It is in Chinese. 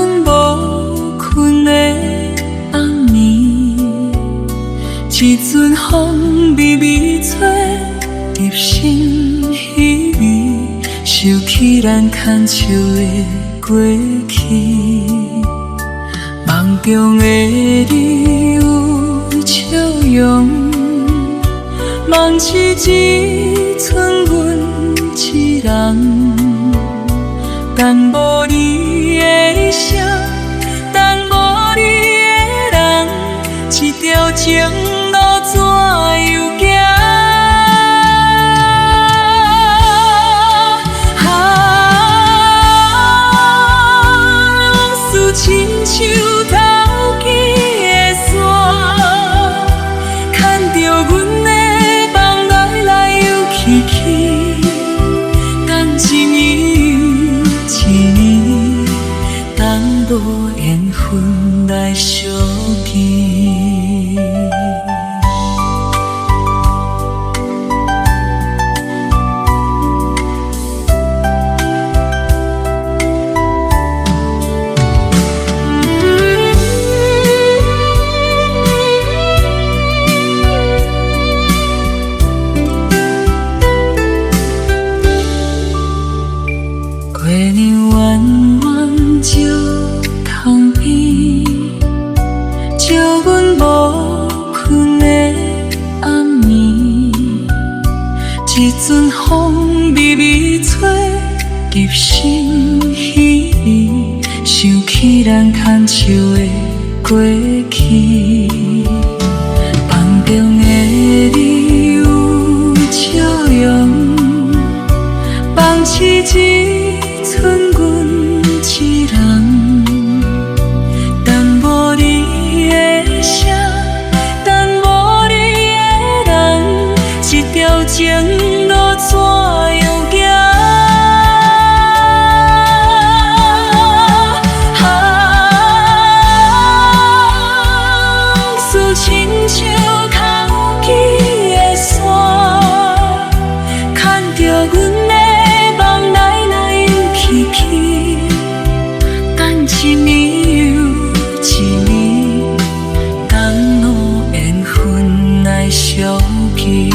阮无困的暗暝，一阵风微微吹，入心稀微，想起咱牵手的过去。梦中的你有笑容，梦醒只剩阮一人。等无你的声，等无你的人，一条情路怎样行？往事亲像头记的线，牵着阮的梦来来又去去，等一年一年，等无缘分来相见。过年圆圆照窗边，照阮无困的暗暝。一阵风微微吹，入心稀微，想起咱牵手的过去。梦中的你有笑容，梦醒只剩阮一人，等无你的声，等无你的人，一条情路怎样行？往事亲像头记的线，牵着阮的梦来来又去去，等一年又一年，等无缘分来相见。